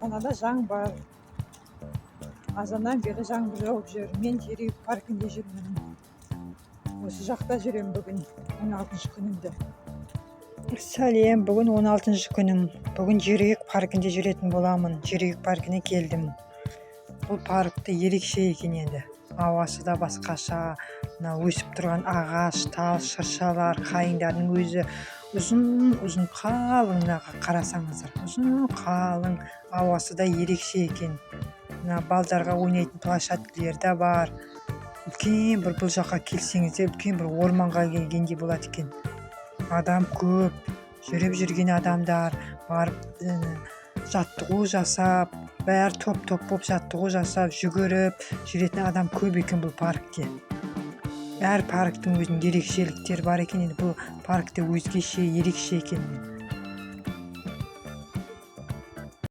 астанада жаңбыр. Азаннан бері жаңбыр жауып жүр. Мен Жерұйық паркінде жүрмін. Осы жақта жүремін бүгін 16 күнімді. Сәлем, бүгін 16 күнім. Бүгін Жерұйық паркінде жүретін боламын. Жерұйық паркіне келдім. Бұл паркте ерекше екен енді. Ауасы да басқаша. Мына өсіп тұрған ағаш, тал, шыршалар, қайыңдардың өзі ұзын қалың, қарасаңыздар. Ұзын қалың, ауасы да ерекше екен. Мына балдарға ойнайтын площадкалар да бар. Үлкен бір бұл жаққа келсеңіздер, үлкен бір орманға келгендей болады екен. Адам көп, жүріп жүрген адамдар барып жаттығу жасап, бәрі топ болып жаттығу жасап, жүгіріп жүретін адам көп екен бұл паркте. Әр парктың өзінің ерекшеліктері бар екен. Бұл паркте өзгеше, ерекше екен.